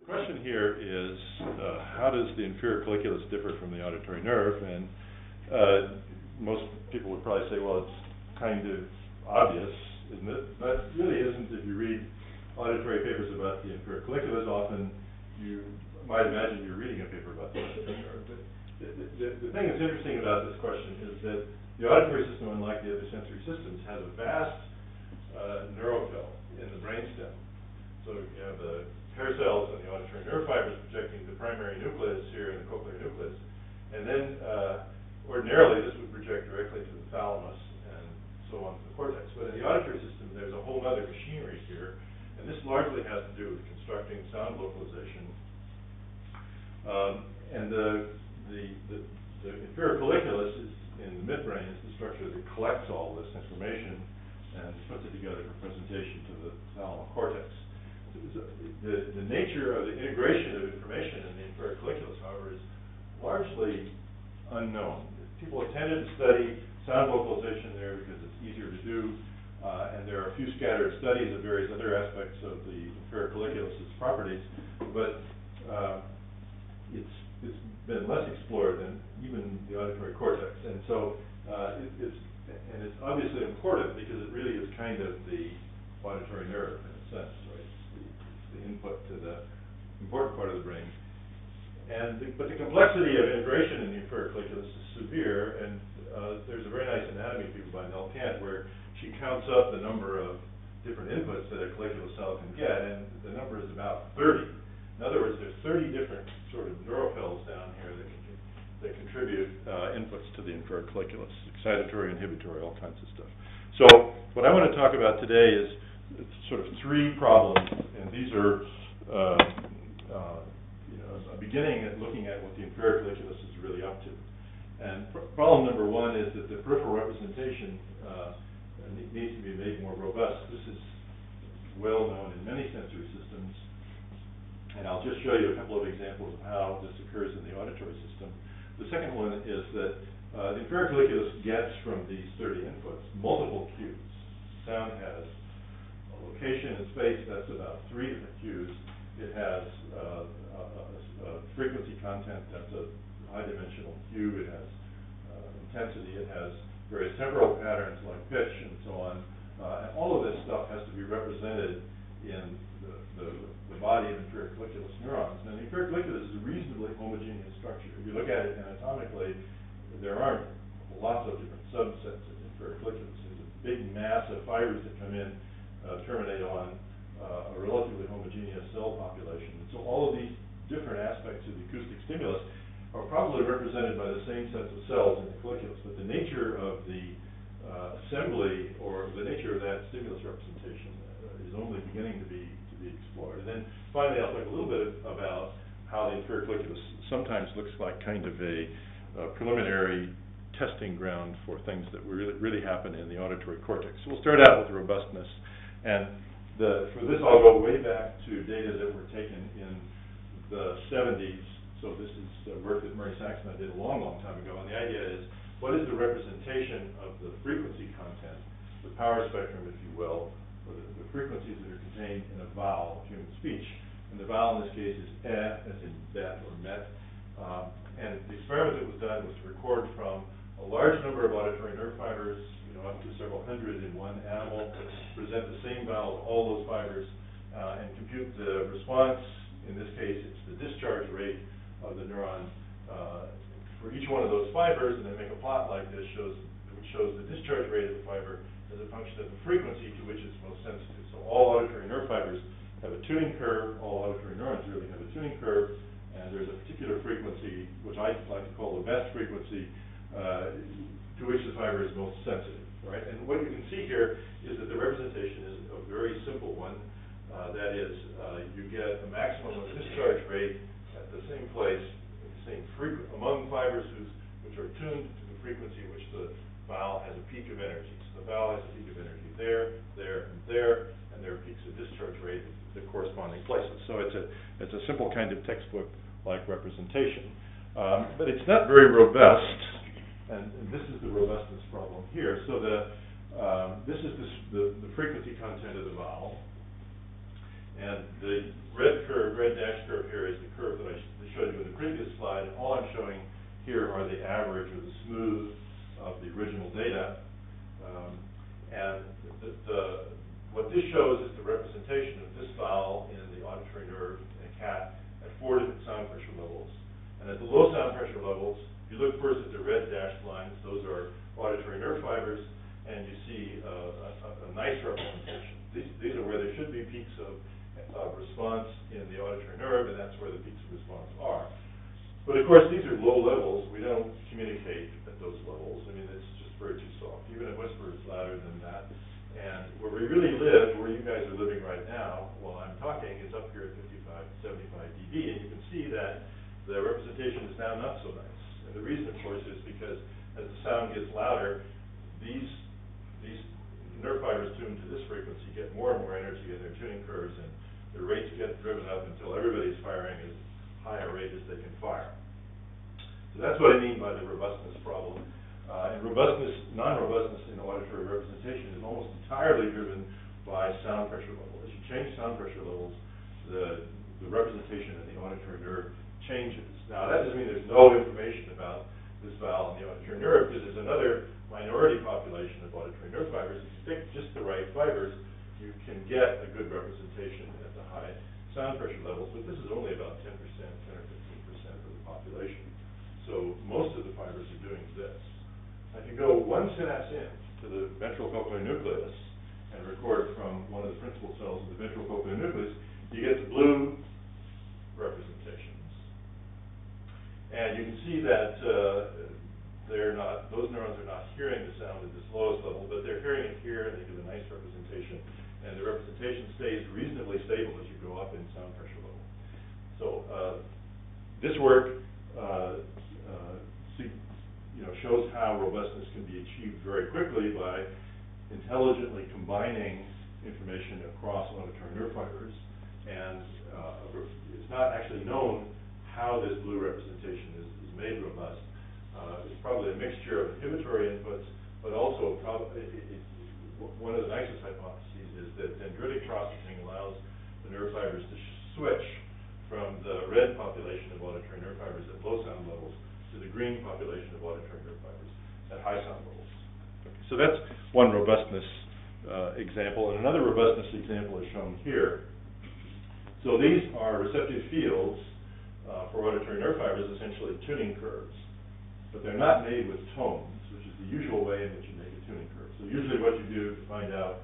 The question here is, how does the inferior colliculus differ from the auditory nerve? And most people would probably say, well, it's kind of obvious, isn't it? But it really isn't. If you read auditory papers about the inferior colliculus, often you might imagine you're reading a paper about the auditory nerve. But the thing that's interesting about this question is that the auditory system, unlike the other sensory systems, has a vast neuropil in the brainstem. So you have the hair cells and the auditory nerve fibers projecting the primary nucleus here in the cochlear nucleus. And then ordinarily this would project directly to the thalamus and so on to the cortex. But in the auditory system, there's a whole other machinery here. And this largely has to do with constructing sound localization. And the inferior colliculus is in the midbrain is the structure that collects all this information and puts it together for presentation to the thalamus cortex. The nature of the integration of information in the inferior colliculus, however, is largely unknown. People have tended to study sound localization there because it's easier to do, and there are a few scattered studies of various other aspects of the inferior colliculus's properties, but it's been less explored than even the auditory cortex, and so it's obviously important because it really is kind of the auditory nerve in a sense, right? It's the input to the important part of the brain. But the complexity of integration in the inferior colliculus is severe, and there's a very nice anatomy paper by Nell Kant where she counts up the number of different inputs that a colliculus cell can get, and the number is about 30. In other words, there's 30 different sort of neuropils down here that contribute inputs to the inferior colliculus, excitatory, inhibitory, all kinds of stuff. So what I want to talk about today is sort of three problems, and these are a beginning at looking at what the inferior colliculus is really up to. And problem number one is that the peripheral representation needs to be made more robust. This is well known in many sensory systems, and I'll just show you a couple of examples of how this occurs in the auditory system. The second one is that the inferior colliculus gets from these 30 inputs multiple cues. Sound has a location in space, that's about 3 different cues. It has a frequency content, that's a high-dimensional cue. It has intensity. It has various temporal patterns like pitch and so on. And all of this stuff has to be represented in the body of inferior colliculus neurons. And the inferior colliculus is a reasonably homogeneous structure. If you look at it anatomically, there aren't lots of different subsets of inferior colliculus. There's a big mass of fibers that come in, terminate on a relatively homogeneous cell population. And so all of these different aspects of the acoustic stimulus are probably represented by the same sets of cells in the colliculus, but the nature of the assembly or the nature of that stimulus representation is only beginning to be explored. And then finally, I'll talk a little bit about how the inferior colliculus sometimes looks like kind of a preliminary testing ground for things that really happen in the auditory cortex. So we'll start out with the robustness, and for this I'll go way back to data that were taken in the 70s. So this is work that Murray Sachs and I did a long, long time ago, and the idea is, what is the representation of the frequency content, the power spectrum, if you will, or the frequencies that are contained in a vowel of human speech? And the vowel in this case is as in bet or met. And the experiment that was done was to record from a large number of auditory nerve fibers, up to several hundred in one animal, present the same vowel to all those fibers, and compute the response. In this case, it's the discharge rate of the neuron for each one of those fibers, and then make a plot like this which shows the discharge rate of the fiber as a function of the frequency to which it's most sensitive. So all auditory nerve fibers have a tuning curve. All auditory neurons really have a tuning curve, and there's a particular frequency, which I like to call the best frequency, to which the fiber is most sensitive, right? And what you can see here is that the representation is a very simple one. That is, you get a maximum of discharge rate at the same place, among fibers which are tuned to the frequency at which the vowel has a peak of energy. So the vowel has a peak of energy there, and there are peaks of discharge rate at the corresponding places. So it's a simple kind of textbook-like representation. But it's not very robust, and this is the robustness problem here. So this is the frequency content of the vowel. And the red dashed curve here is the curve that I showed you in the previous slide. And all I'm showing here are the average or the smooth of the original data. And what this shows is the representation of this vowel in the auditory nerve in a cat at 4 different sound pressure levels. And at the low sound pressure levels, if you look first at the red dashed lines, those are auditory nerve fibers, and you see a nice representation. These are where there should be peaks of response in the auditory nerve, and that's where the peaks of response are. But of course, these are low levels. We don't communicate at those levels. I mean, it's just very too soft. Even a whisper is louder than that. And where we really live, where you guys are living right now, while I'm talking, is up here at 55, 75 dB, and you can see that the representation is now not so nice. And the reason, of course, is because as the sound gets louder, these nerve fibers tuned to this frequency get more and more energy in their tuning curves, and the rates get driven up until everybody's firing as high a rate as they can fire. So that's what I mean by the robustness problem. And non-robustness in auditory representation is almost entirely driven by sound pressure level. As you change sound pressure levels, the representation in the auditory nerve changes. Now, that doesn't mean there's no information about this vowel in the auditory nerve, because there's another minority population of auditory nerve fibers. If you pick just the right fibers, you can get a good representation at the high sound pressure levels, but this is only about 10% or 15% of the population. So most of the fibers are doing this. If you go one synapse in to the ventral cochlear nucleus and record from one of the principal cells of the ventral cochlear nucleus, you get the blue representations. And you can see that those neurons are not hearing the sound at this lowest level, but they're hearing it here, and they do a nice representation. And the representation stays reasonably stable as you go up in sound pressure level. So this work shows how robustness can be achieved very quickly by intelligently combining information across auditory nerve fibers. And it's not actually known how this blue representation is made robust. It's probably a mixture of inhibitory inputs, but also one of the nicest hypotheses is that dendritic processing allows the nerve fibers to switch from the red population of auditory nerve fibers at low sound levels to the green population of auditory nerve fibers at high sound levels. So that's one robustness example, and another robustness example is shown here. So these are receptive fields for auditory nerve fibers, essentially tuning curves. But they're not made with tones, which is the usual way in which you make a tuning curve. So usually what you do to find out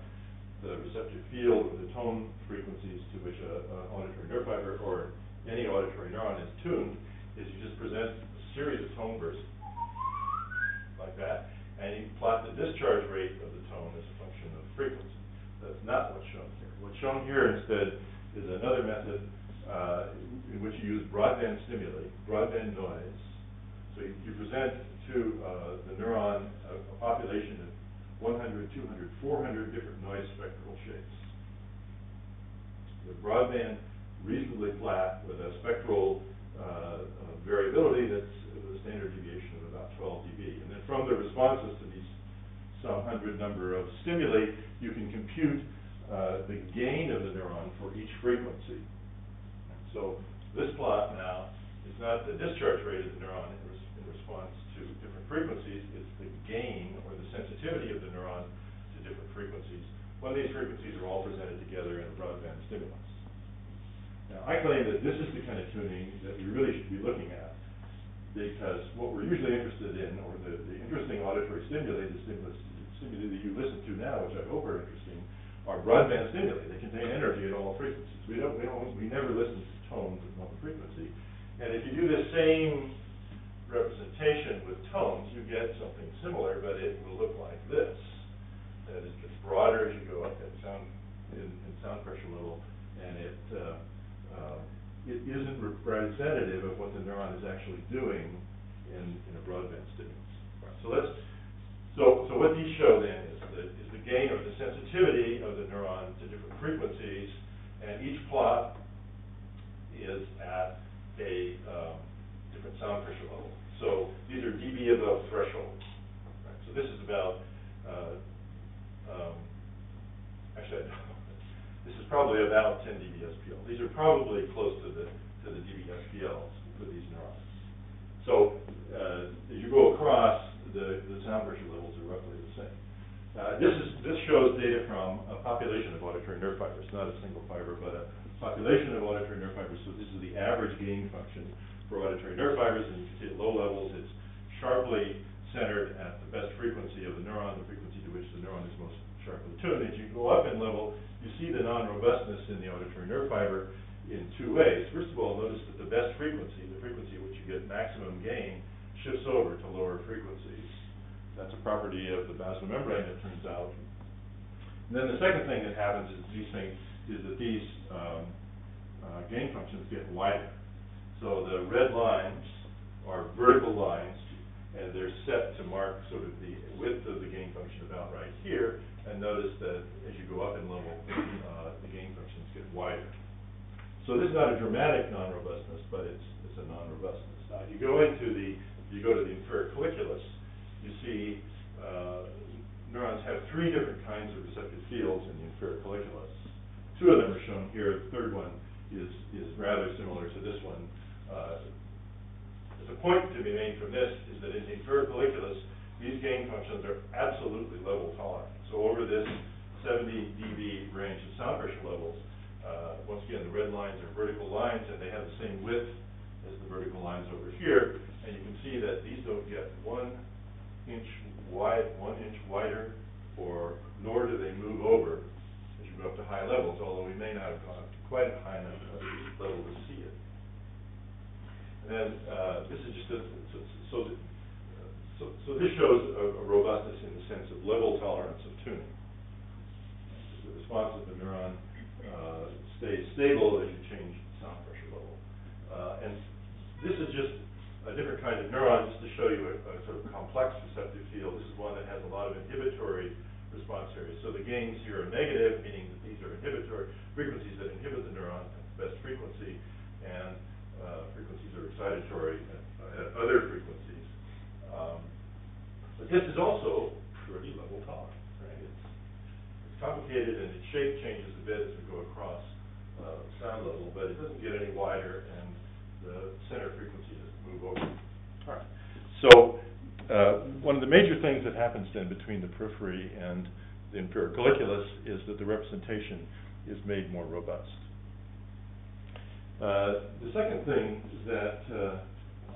the receptive field or the tone frequencies to which an auditory nerve fiber or any auditory neuron is tuned is you just present a series of tone bursts like that, and you plot the discharge rate of the tone as a function of frequency. That's not what's shown here. What's shown here instead is another method in which you use broadband stimuli, broadband noise. So you present to the neuron a population of 100, 200, 400 different noise spectral shapes. The broadband reasonably flat with a spectral variability that's a standard deviation of about 12 dB. And then from the responses to these some hundred number of stimuli, you can compute the gain of the neuron for each frequency. So this plot now is not the discharge rate of the neuron in response to different frequencies, it's the gain or the sensitivity of the neuron to different frequencies when these frequencies are all presented together in a broadband stimulus. Now, I claim that this is the kind of tuning that we really should be looking at, because what we're usually interested in, or the interesting auditory stimuli, the stimuli that you listen to now, which I hope are interesting, are broadband stimuli. They contain energy at all frequencies. We never listen to tones at one frequency. And if you do the same representation with tones, you get something similar, but it will look like this. That is, it's broader as you go up in sound pressure level, and it isn't representative of what the neuron is actually doing in a broadband stimulus. Right. So what these show then is the gain or the sensitivity of the neuron to different frequencies, and each plot is at a different sound pressure level. So these are dB above threshold. Right? So this is about, actually, This is probably about 10 dB SPL. These are probably close to the dB SPLs for these neurons. So as you go across, the sound pressure levels are roughly the same. This shows data from a population of auditory nerve fibers, not a single fiber, but a population of auditory nerve fibers. So this is the average gain function for auditory nerve fibers, and you can see at low levels it's sharply centered at the best frequency of the neuron, the frequency to which the neuron is most sharply tuned. As you go up in level, you see the non-robustness in the auditory nerve fiber in two ways. First of all, notice that the best frequency, the frequency at which you get maximum gain, shifts over to lower frequencies. That's a property of the basal membrane, it turns out. And then the second thing that happens is that these gain functions get wider. So the red lines are vertical lines, and they're set to mark sort of the width of the gain function about right here. And notice that as you go up in level, the gain functions get wider. So this is not a dramatic non-robustness, but it's a non-robustness. Now, if you go to the inferior colliculus, you see neurons have three different kinds of receptive fields in the inferior colliculus. Two of them are shown here. The third one is rather similar to this one. The point to be made from this is that in the inferior colliculus, these gain functions are absolutely level tolerant. So over this 70 dB range of sound pressure levels, once again, the red lines are vertical lines, and they have the same width as the vertical lines over here. And you can see that these don't get 1 inch wider, nor do they move over as you go up to high levels, although we may not have gone up to quite a high enough level to see it. And then this is just so this shows a robustness in the sense of level tolerance of tuning. The response of the neuron stays stable as you change sound pressure level. And this is just a different kind of neuron, just to show you a sort of complex receptive field. This is one that has a lot of inhibitory response areas. So the gains here are negative, meaning that these are inhibitory frequencies that inhibit the neuron at the best frequency, and frequencies are excitatory at other frequencies. But this is also pretty level tolerant, right? It's complicated, and its shape changes a bit as we go across sound level, but it doesn't get any wider, and the center frequency doesn't move over. All right. So one of the major things that happens then between the periphery and the inferior colliculus is that the representation is made more robust. The second thing that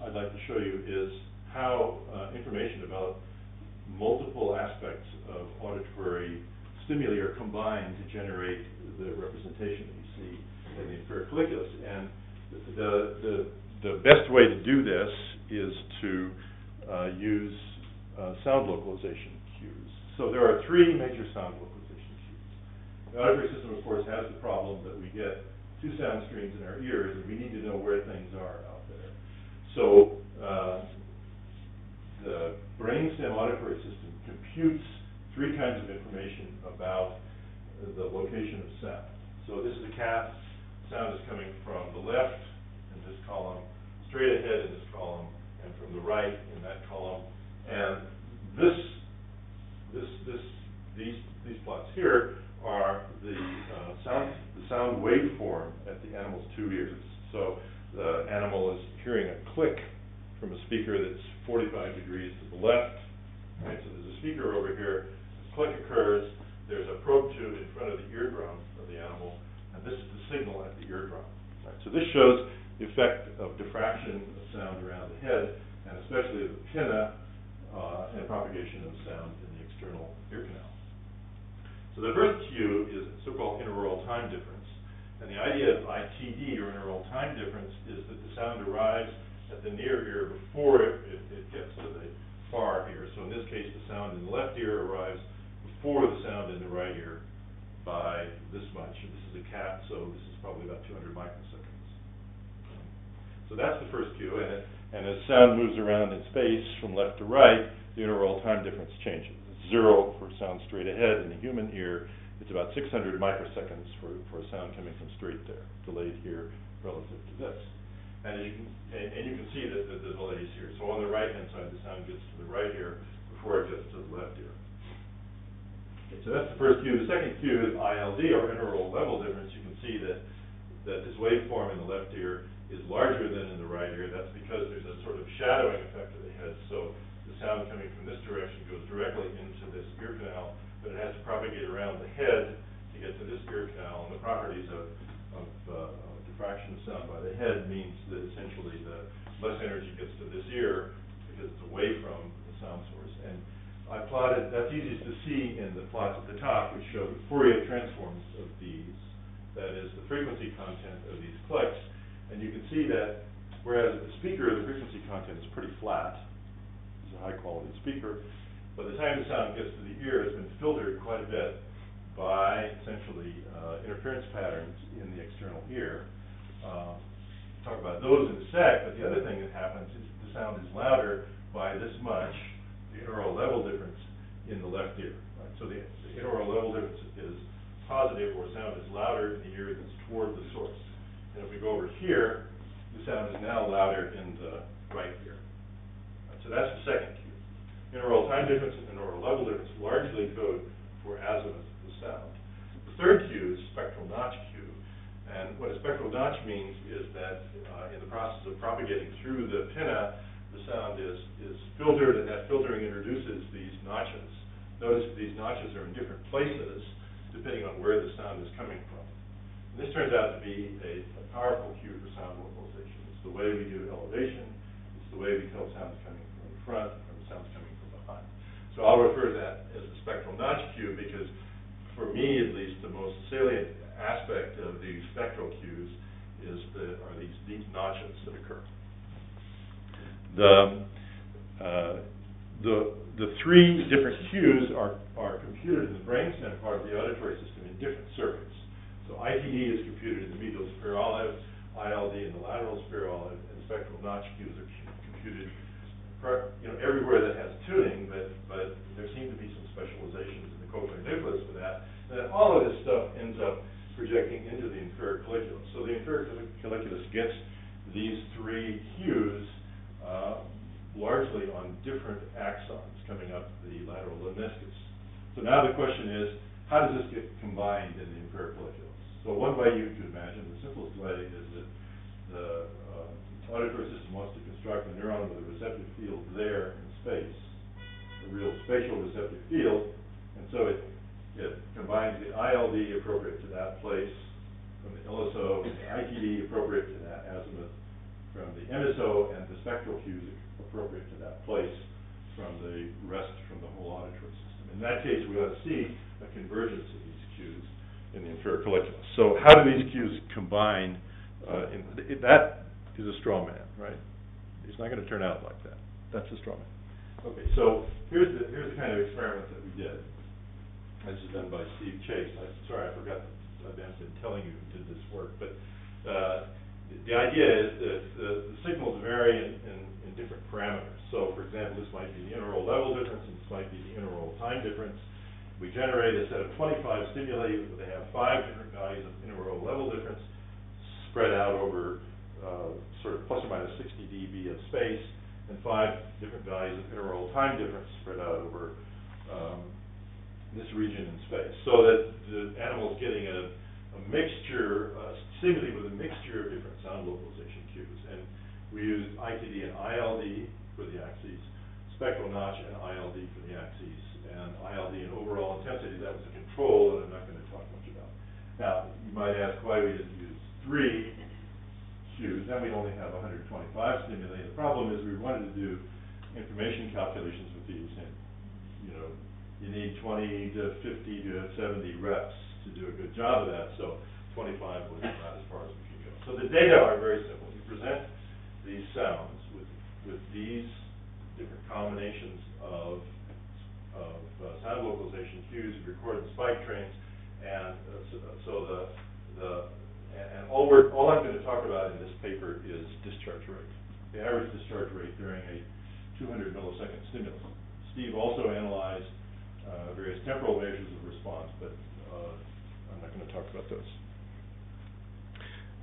I'd like to show you is how information about multiple aspects of auditory stimuli are combined to generate the representation that you see in the inferior colliculus. And the best way to do this is to use sound localization cues. So there are three major sound localization cues. The auditory system, of course, has the problem that we get two sound streams in our ears, and we need to know where things are out there. So the Brainstem auditory system computes three kinds of information about the location of sound. So this is a cat. Sound is coming from the left in this column, straight ahead in this column, and from the right in that column. And these plots here are the sound waveform at the animal's two ears. So the animal is hearing a click from a speaker that's 45 degrees to the left. Right? So there's a speaker over here. This click occurs. There's a probe tube in front of the eardrum of the animal, and this is the signal at the eardrum. Right? So this shows the effect of diffraction of sound around the head, and especially of the pinna, and propagation of sound in the external ear canal. So the first cue is so-called inaural time difference. And the idea of ITD, or inaural time difference, is that the sound arrives at the near ear before it gets to the far ear. So in this case, the sound in the left ear arrives before the sound in the right ear by this much. And this is a cat, so this is probably about 200 microseconds. So that's the first cue. And as sound moves around in space from left to right, the inaural time difference changes. It's 0 for sound straight ahead. In the human ear, it's about 600 microseconds for a sound coming from straight there, delayed here relative to this. And you can see that the delays here. So on the right-hand side, the sound gets to the right ear before it gets to the left ear. Okay, so that's the first cue. The second cue is ILD, or inaural level difference. You can see that this waveform in the left ear is larger than in the right ear. That's because there's a sort of shadowing effect of the head. So the sound coming from this direction goes directly into this ear canal, but it has to propagate around the head to get to this ear canal. And the properties of diffraction of sound by the head means that essentially the less energy gets to this ear because it's away from the sound source. And I plotted, that's easiest to see in the plots at the top, which show the Fourier transforms of these. That is the frequency content of these clicks. And you can see that whereas the speaker, the frequency content is pretty flat. It's a high quality speaker. By the time the sound gets to the ear, it's been filtered quite a bit by essentially interference patterns in the external ear. Talk about those in a sec, but the other thing that happens is the sound is louder by this much, the inaural level difference in the left ear. Right? So the inaural level difference is positive, where sound is louder in the ear that's toward the source. And if we go over here, the sound is now louder in the right ear. Right? So that's the second cue. Inaural time difference and inaural level difference largely code for azimuth of the sound. The third cue is spectral notch cue. And what a spectral notch means is that in the process of propagating through the pinna, the sound is filtered, and that filtering introduces these notches. Notice that these notches are in different places depending on where the sound is coming from. And this turns out to be a powerful cue for sound localization. It's the way we do elevation. It's the way we tell sounds coming from the front from sounds coming from behind. So I'll refer to that as the spectral notch cue because, for me at least, the most salient aspect of these spectral cues are these deep notches that occur. The three different cues are computed in the brainstem part of the auditory system in different circuits. So ITD is computed in the medial spherolive, ILD in the lateral spherolive, and spectral notch cues are computed everywhere that has tuning, but there seem to be some specializations in the cochlear nucleus for that. And then all of this stuff ends up projecting into the inferior colliculus. So the inferior colliculus gets these three cues largely on different axons coming up the lateral lemniscus. So now the question is, how does this get combined in the inferior colliculus? So one way you could imagine, the simplest way, is that the auditory system wants to construct a neuron with a receptive field there in space, a real spatial receptive field, and so it combines the ILD appropriate to that place from the LSO, and the ITD appropriate to that azimuth from the MSO, and the spectral cues appropriate to that place from the rest from the whole auditory system. In that case, we ought to see a convergence of these cues in the inferior colliculus. So how do these cues combine? That is a straw man, right? It's not going to turn out like that. That's a straw man. Okay, so here's the kind of experiment that we did. This is done by Steve Chase. Sorry, I forgot that I've been telling you who did this work. But the idea is that the signals vary in different parameters. So, for example, this might be the inaural level difference, and this might be the inaural time difference. We generate a set of 25 stimuli that have 5 different values of inaural level difference spread out over sort of plus or minus 60 dB of space, and 5 different values of inaural time difference spread out over this region in space, so that the animal is getting a mixture, stimuli with a mixture of different sound localization cues. And we used ITD and ILD for the axes, spectral notch and ILD for the axes, and ILD and overall intensity. That was a control that I'm not going to talk much about. Now, you might ask why we didn't use 3 cues, then we'd only have 125 stimuli. The problem is we wanted to do information calculations with these, and you need 20 to 50 to 70 reps to do a good job of that, so 25 was about as far as we could go. So the data are very simple. You present these sounds with these different combinations of sound localization cues, you record the spike trains, and all I'm going to talk about in this paper is discharge rate, the average discharge rate during a 200 millisecond stimulus. Steve also analyzed various temporal measures of response, but I'm not going to talk about those.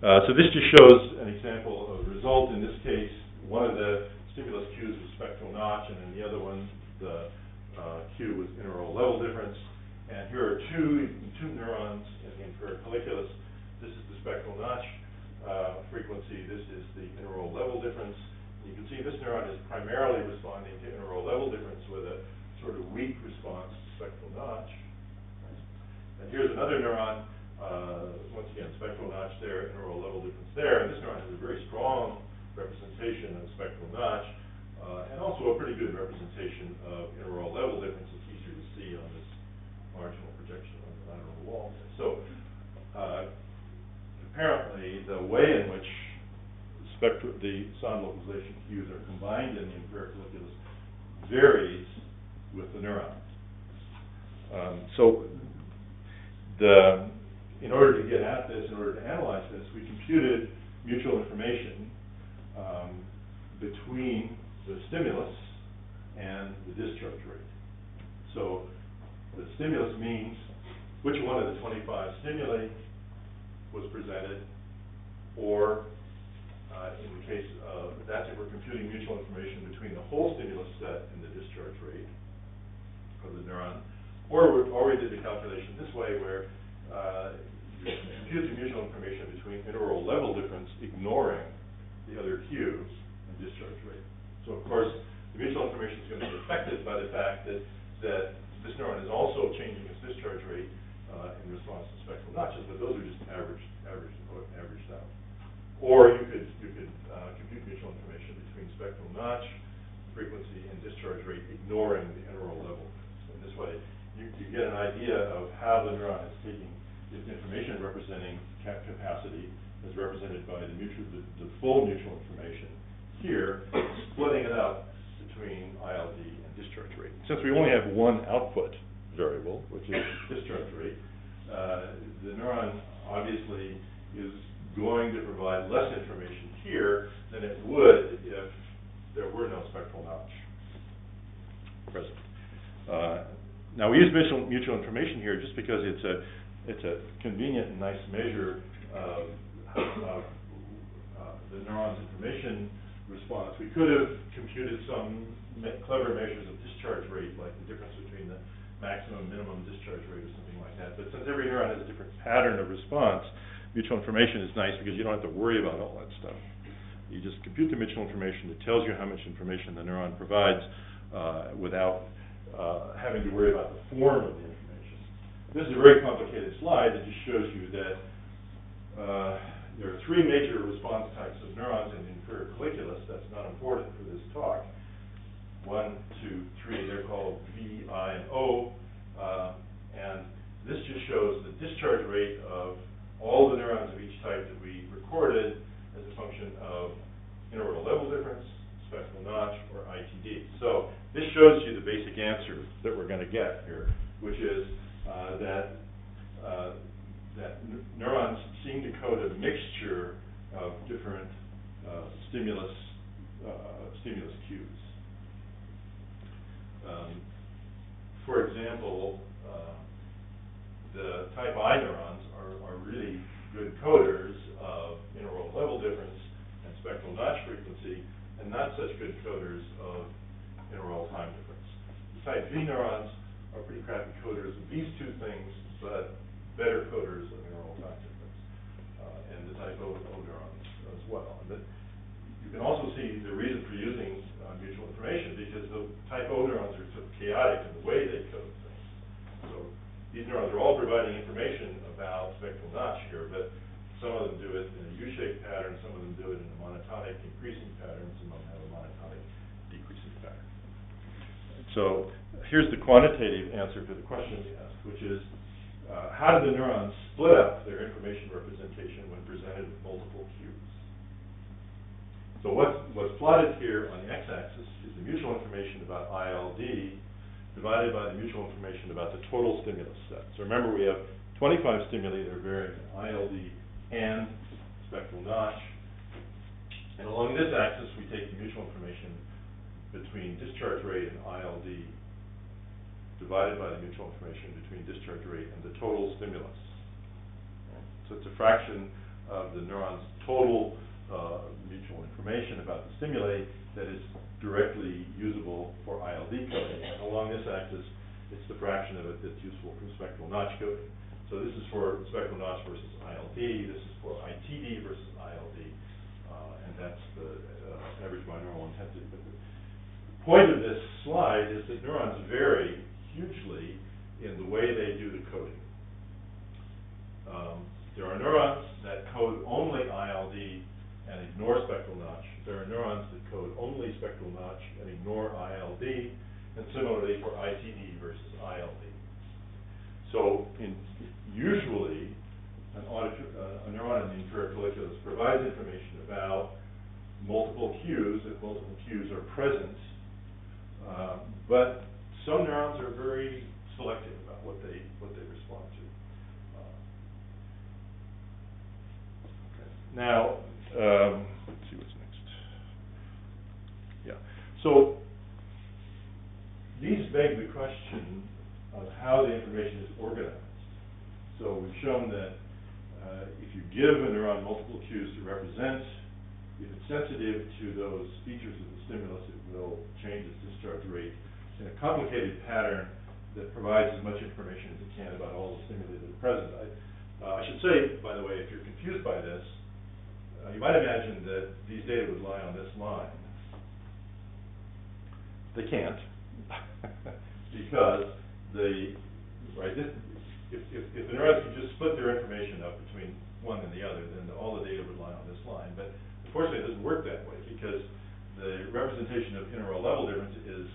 So this just shows an example of a result. In this case, one of the stimulus cues was spectral notch, and in the other one, the cue was inaural level difference. And here are two neurons in the inferior colliculus. This is the spectral notch frequency. This is the interoral level difference. You can see this neuron is primarily responding to interoral level difference with a sort of weak response to spectral notch. And here's another neuron, once again, spectral notch there, interoral level difference there. And this neuron has a very strong representation of spectral notch, and also a pretty good representation of interoral level difference. It's easier to see on this marginal projection on the lateral wall. So apparently, the way in which the sound localization cues are combined in the inferior colliculus varies with the neuron. In order to get at this, in order to analyze this, we computed mutual information between the stimulus and the discharge rate. So the stimulus means which one of the 25 stimuli was presented, or in the case of, that's if we're computing mutual information between the whole stimulus set and the discharge rate of the neuron, or we did the calculation this way where you compute the mutual information between interoral level difference, ignoring the other cues, and discharge rate. So of course, the mutual information is going to be affected by the fact that this neuron is also changing its discharge rate in response to spectral notches, but those are just averaged out. Or you could compute mutual information between spectral notch frequency and discharge rate, ignoring the interoral level. So in this way, you get an idea of how the neuron is taking its information representing capacity, as represented by the full mutual information here, splitting it up between ILD and discharge rate. Since we only have one output variable, which is discharge rate, the neuron obviously is going to provide less information here than it would if there were no spectral notch present. Now we use mutual information here just because it's a convenient and nice measure of the neuron's information response. We could have computed some clever measures of discharge rate, like the difference between the maximum and minimum discharge rate or something like that. But since every neuron has a different pattern of response, mutual information is nice because you don't have to worry about all that stuff. You just compute the mutual information. It tells you how much information the neuron provides without having to worry about the form of the information. This is a very complicated slide that just shows you that there are three major response types of neurons in the inferior colliculus. That's not important for this talk. 1, 2, 3, they're called V, I, and O. And this just shows the discharge rate of all the neurons of each type that we recorded as a function of interoral level difference, spectral notch, or ITD. So this shows you the basic answer that we're going to get here, which is that neurons seem to code a mixture of different stimulus cues. For example, the type I neurons are really good coders of interoral level difference and spectral notch frequency, and not such good coders of interoral time difference. The type V neurons are pretty crappy coders of these two things, but better coders of interoral time difference, and the type O neurons as well. But you can also see the reason for using mutual information, because the type O neurons are sort of chaotic in the way they code things. So these neurons are all providing information about spectral notch here, but some of them do it in a U-shaped pattern, some of them do it in a monotonic increasing pattern, some of them have a monotonic decreasing pattern. So here's the quantitative answer to the question we asked, which is how do the neurons split up their information representation when presented with multiple cues? So what's plotted here on the x-axis is the mutual information about ILD divided by the mutual information about the total stimulus set. So remember, we have 25 stimuli that are varying in ILD and spectral notch. And along this axis, we take the mutual information between discharge rate and ILD divided by the mutual information between discharge rate and the total stimulus. So it's a fraction of the neuron's total mutual information about the stimuli that is directly usable for ILD coding. And along this axis, It's the fraction of it that's useful for spectral notch coding. So this is for spectral notch versus ILD. This is for ITD versus ILD, and that's the average binaural intensity. But the point of this slide is that neurons vary hugely in the way they do the coding. There are neurons that code only ILD and ignore spectral notch. There are neurons that code only spectral notch and ignore ILD, and similarly for ITD versus ILD. So usually, a neuron in the inferior colliculus provides information about multiple cues, if multiple cues are present, but some neurons are very selective about what they respond to. Now, let's see what's next. Yeah. So these beg the question of how the information is organized. So we've shown that if you give a neuron multiple cues to represent, if it's sensitive to those features of the stimulus, it will change its discharge rate in a complicated pattern that provides as much information as it can about all the stimuli that are present. I should say, by the way, if you're confused by this, you might imagine that these data would lie on this line. They can't, because if the neurons could just split their information up between one and the other, then all the data would lie on this line. But unfortunately, it doesn't work that way, because the representation of interval level difference is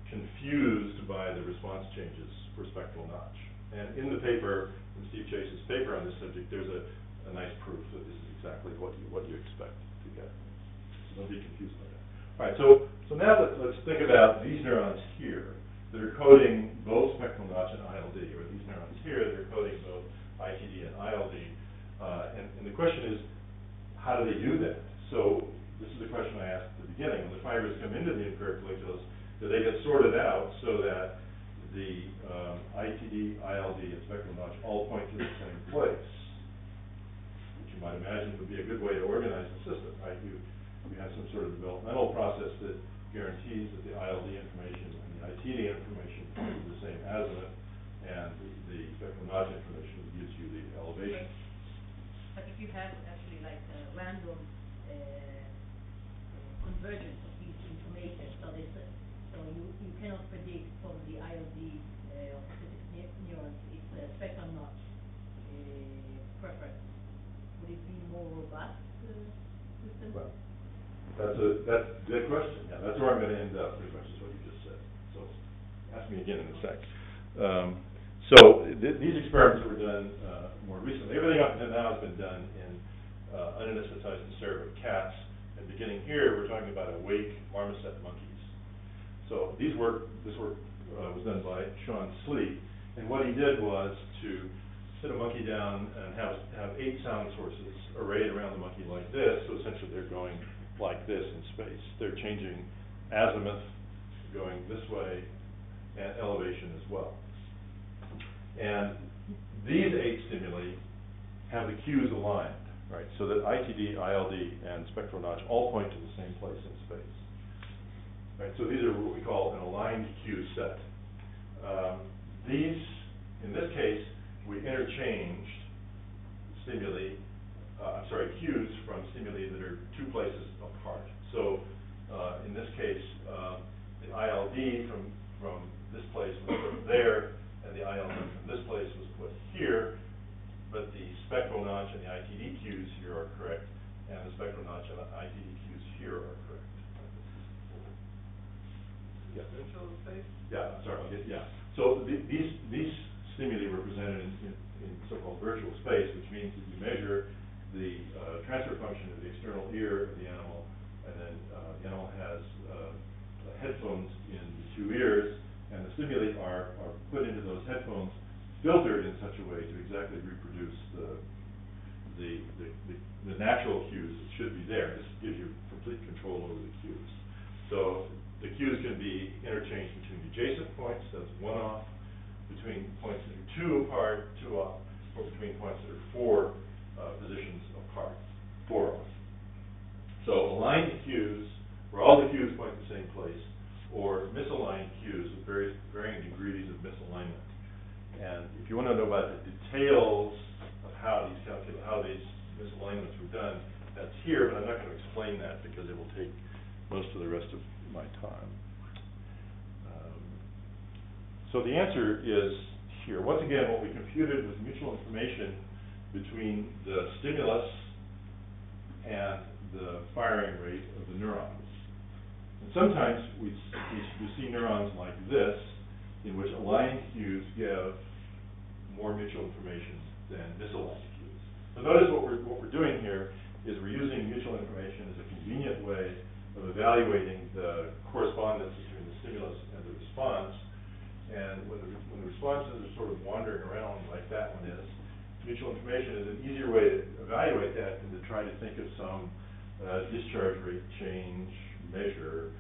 confused by the response changes for spectral notch. And in the paper, in Steve Chase's paper on this subject, there's a nice proof that this is exactly what you expect to get. So don't be confused by that. All right, so now let's think about these neurons here that are coding both spectral notch and ILD, or these neurons here that are coding both ITD and ILD. And the question is, how do they do that? So this is the question I asked at the beginning. When the fibers come into the inferior colliculus, do they get sorted out so that the ITD, ILD, and spectral notch all point to the same place? Which you might imagine would be a good way to organize the system, right? You have some sort of developmental process that guarantees that the ILD information and the ITD information is the same azimuth, and the spectral notch information gives you the elevation. But if you have actually like a random convergence of these information, so you cannot predict from the ILD of specific neurons its spectral notch preference. Would it be more robust system? Well, that's a good question. Yeah, that's where I'm going to end up, pretty much, is what you just said. So ask me again in a sec. These experiments were done more recently. Everything up to now has been done in unanesthetized and cerebral cats. And beginning here, we're talking about awake marmoset monkeys. So this work was done by Sean Slee, and what he did was to sit a monkey down and have 8 sound sources arrayed around the monkey like this. So essentially, they're going like this in space. They're changing azimuth, going this way, and elevation as well. And these 8 stimuli have the cues aligned, right? So that ITD, ILD, and spectral notch all point to the same place in space. Right, so these are what we call an aligned cue set. In this case, we interchanged cues from stimuli that are 2 places apart. So in this case, the ILD from this place was put there, and the ILD from this place was put here, but the spectral notch and the ITD cues here are correct, and the spectral notch and the ITD cues here are correct. Yeah. Virtual space? Yeah, sorry, yeah. So these stimuli were presented in so-called virtual space, which means that you measure the transfer function of the external ear of the animal, and then the animal has headphones in the 2 ears, and the stimuli are put into those headphones, filtered in such a way to exactly reproduce the natural cues that should be there. This gives you complete control over the cues. So the cues can be interchanged between adjacent points, that's 1 off, between points that are 2 apart, 2 off, or between points that are 4 positions apart, 4 off. So aligned cues, where all the cues point to the same place, or misaligned cues with varying degrees of And if you want to know about the details of how these misalignments were done, that's here, but I'm not going to explain that because it will take most of the rest of my time. So the answer is here. Once again, what we computed was mutual information between the stimulus and the firing rate of the neurons. And sometimes we see neurons like this, in which aligned cues give more mutual information than misaligned cues. So notice what we're doing here is we're using mutual information as a convenient way of evaluating the correspondence between the stimulus and the response. And when the responses are sort of wandering around like that one is, mutual information is an easier way to evaluate that than to try to think of some discharge rate change measure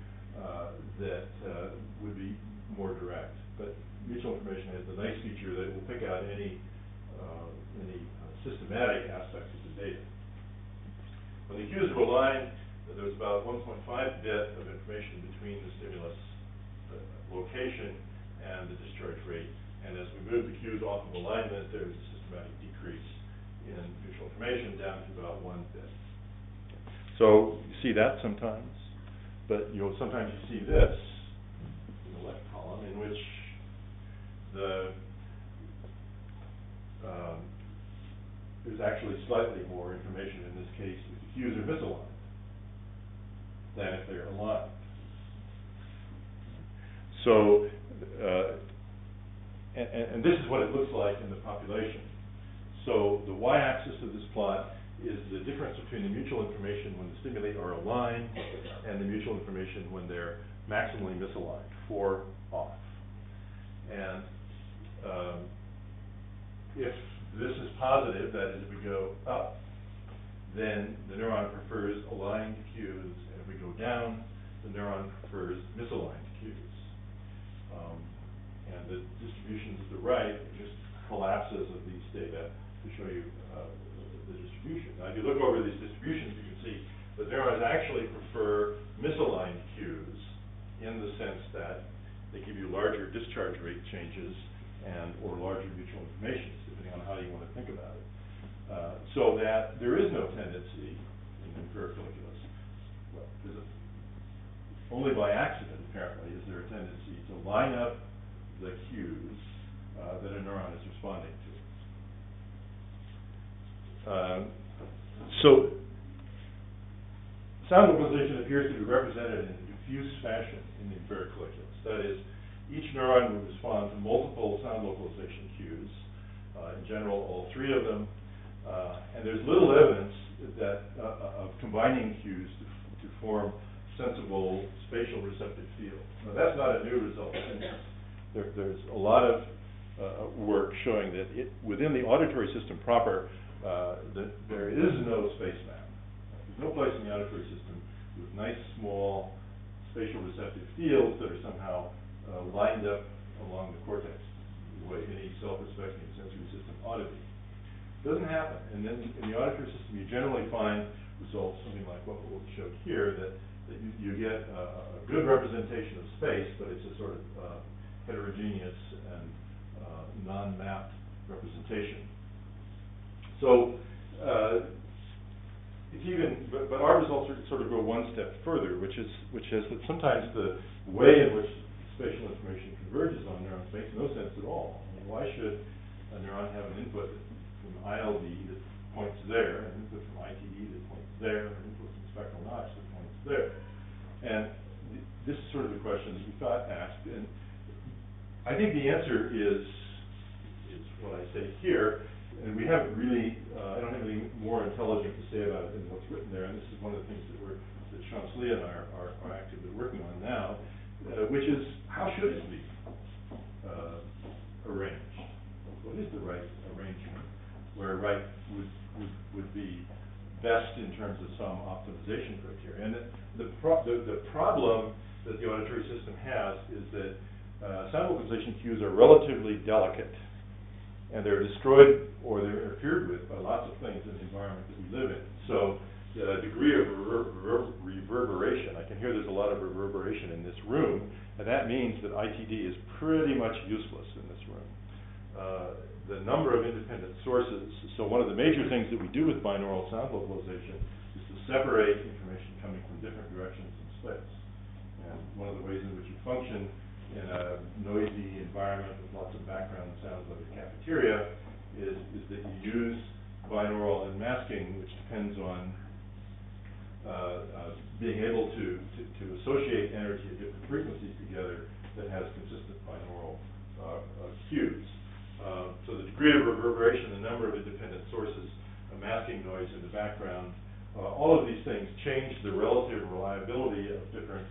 that would be more direct. But mutual information has the nice feature that it will pick out any systematic aspects of the data. When the cues are aligned, there's about 1.5 bit of information between the stimulus location and the discharge rate. And as we move the cues off of alignment, there's a systematic decrease in mutual information down to about 1 bit. So you see that sometimes, but sometimes you see this in the left column, in which there's actually slightly more information in this case if the cues are misaligned than if they're aligned. So, and this is what it looks like in the population. So the y-axis of this plot is the difference between the mutual information when the stimuli are aligned and the mutual information when they're maximally misaligned, 4 off. And if this is positive, that is, if we go up, then the neuron prefers aligned cues, and if we go down, the neuron prefers misaligned cues. And the distributions at the right are just collapses of these data to show you the distribution. Now, if you look over these distributions, you can see that neurons actually prefer misaligned cues in the sense that they give you larger discharge rate changes or larger mutual information, depending on how you want to think about it. So that there is no tendency in Inferior Colliculus, well, only by accident, apparently, is there a tendency to line up the cues that a neuron is responding to. So sound localization appears to be represented in a diffuse fashion in the Inferior Colliculus. That is, each neuron will respond to multiple sound localization cues, in general, all 3 of them, and there's little evidence that of combining cues to form sensible spatial receptive fields. Now, that's not a new result. There's a lot of work showing that within the auditory system proper, that there is no space map. There's no place in the auditory system with nice, small, spatial receptive fields that are somehow lined up along the cortex, the way any self-respecting sensory system ought to be. It doesn't happen. And then in the auditory system, you generally find results, something like what we showed here, that you get a good representation of space, but it's a sort of heterogeneous and non-mapped representation. So it's even, but our results sort of go one step further, which is that sometimes the way in which spatial information converges on neurons makes no sense at all. I mean, why should a neuron have an input from ILD that points there, an input from ITD that points there, an input from spectral notch that points there? And this is sort of the question that you thought asked, and I think the answer is what I say here, and we haven't really, I don't have anything more intelligent to say about it than what's written there, and this is one of the things that Chancelie and I are actively working on now, which is, how should it be arranged? What is the right arrangement where right would be best in terms of some optimization criteria? And the problem that the auditory system has is that sound localization cues are relatively delicate, and they're destroyed or they're interfered with by lots of things in the environment that we live in. So the degree of reverberation, I can hear there's a lot of reverberation in this room, and that means that ITD is pretty much useless in this room. the number of independent sources. So one of the major things that we do with binaural sound localization is to separate information coming from different directions in space. And one of the ways in which you function in a noisy environment with lots of background sounds like a cafeteria is that you use binaural and masking, which depends on being able to associate energy at different frequencies together that has consistent binaural cues. So the degree of reverberation, the number of independent sources, masking noise in the background, all of these things change the relative reliability of different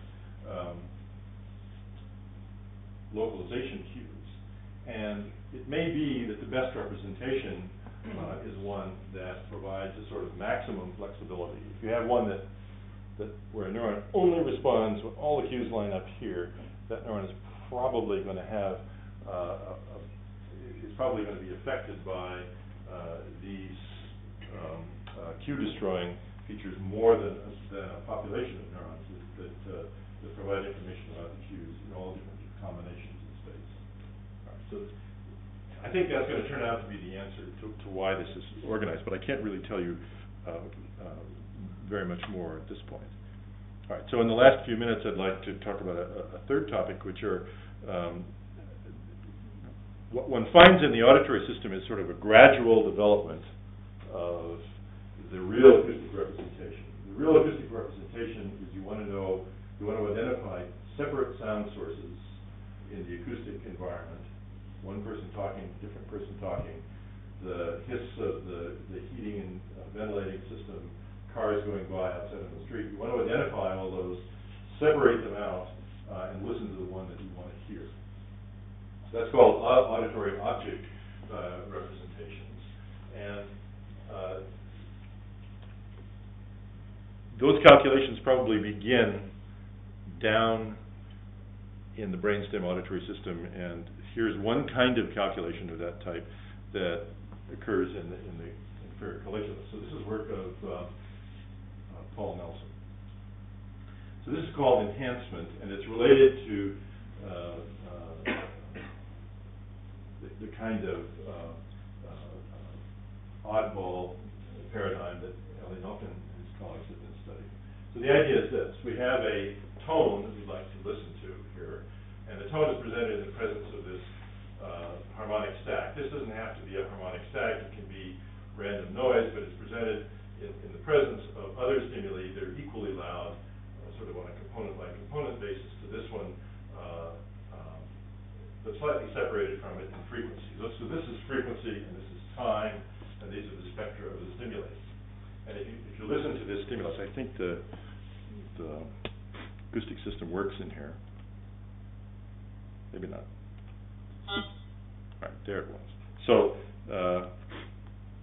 localization cues. And it may be that the best representation is one that provides a sort of maximum flexibility. If you have one that where a neuron only responds when all the cues line up here, that neuron is probably going to have is probably going to be affected by these cue-destroying features more than a population of neurons that provide information about the cues in all different combinations in space. All right, so I think that's going to turn out to be the answer to why this is organized, but I can't really tell you very much more at this point. All right, so in the last few minutes, I'd like to talk about a third topic, which are what one finds in the auditory system is sort of a gradual development of the real acoustic representation. The real acoustic representation is you want to identify separate sound sources in the acoustic environment. One person talking, different person talking, the hiss of the heating and ventilating system, cars going by outside on the street. You want to identify all those, separate them out, and listen to the one that you want to hear. So that's called auditory object representations. And those calculations probably begin down in the brainstem auditory system, and here's one kind of calculation of that type that occurs in the inferior colliculus. So this is work of Paul Nelson. So this is called enhancement, and it's related to the kind of oddball paradigm that Hopkins and his colleagues have been studying. So the idea is this: we have a tone that we'd like to listen to here, and the tone is presented in the presence of this harmonic stack. This doesn't have to be a harmonic stack; it can be random noise, but it's presented in the presence of other stimuli that are equally loud, sort of on a component-by-component basis to this one, but slightly separated from it in frequency. So this is frequency, and this is time, and these are the spectra of the stimuli. And if you listen to this stimulus, I think the acoustic system works in here. Maybe not. All right, there it was. So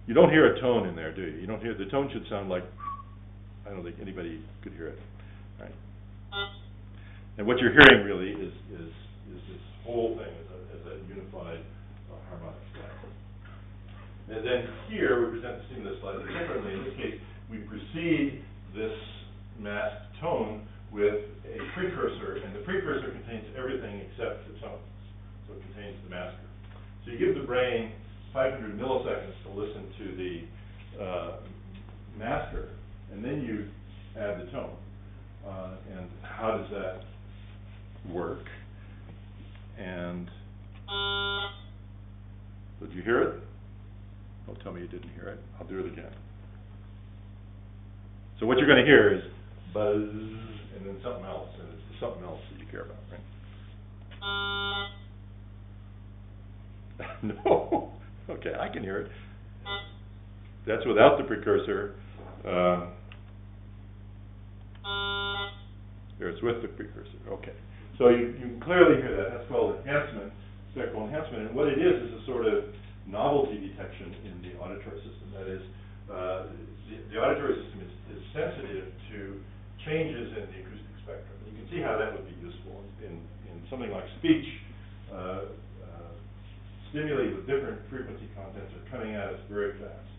you don't hear a tone in there, do you? You don't hear, the tone should sound like, I don't think anybody could hear it. All right. And what you're hearing really is this whole thing as a unified harmonic stack. And then here we present the stimulus slightly differently. In this case, we precede this masked tone with a precursor, and the precursor contains everything except the tone. So it contains the masker. So you give the brain 500 milliseconds to listen to the masker, and then you add the tone. And how does that work? And did you hear it? Don't tell me you didn't hear it. I'll do it again. So what you're going to hear is buzz, and then something else, and it's something else that you care about, right? No. Okay, I can hear it. That's without the precursor. Here, it's with the precursor. Okay. So you can clearly hear that. That's called enhancement, spectral enhancement. And what it is a sort of novelty detection in the auditory system. That is, the auditory system is sensitive to changes in the acoustic spectrum. You can see how that would be useful in something like speech. Stimuli with different frequency contents are coming at us very fast.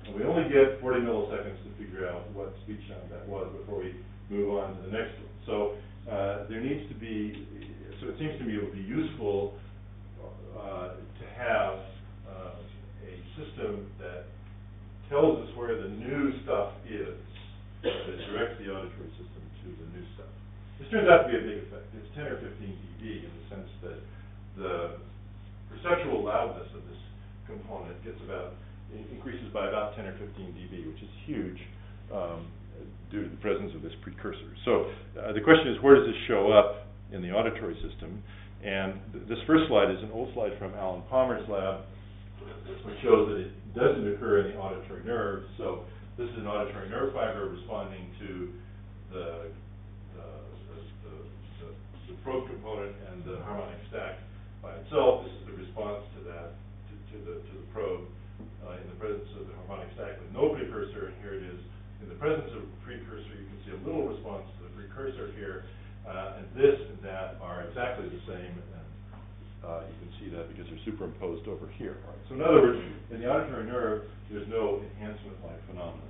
And we only get 40 milliseconds to figure out what speech sound that was before we move on to the next one. So there needs to be, so it seems to me it would be useful to have a system that tells us where the new stuff is, that directs the auditory system to the new stuff. This turns out to be a big effect. It's 10 or 15 dB in the sense that the perceptual loudness of this component increases by about 10 or 15 dB, which is huge due to the presence of this precursor. So the question is, where does this show up in the auditory system? And this first slide is an old slide from Alan Palmer's lab, which shows that it doesn't occur in the auditory nerve. So this is an auditory nerve fiber responding to the probe component and the harmonic stack by itself. This is the response to that, to the probe in the presence of the harmonic stack with no precursor. And here it is in the presence of a precursor. You can see a little response to the precursor here. And this and that are exactly the same, and you can see that because they're superimposed over here. Right? So in other words, in the auditory nerve, there's no enhancement-like phenomenon.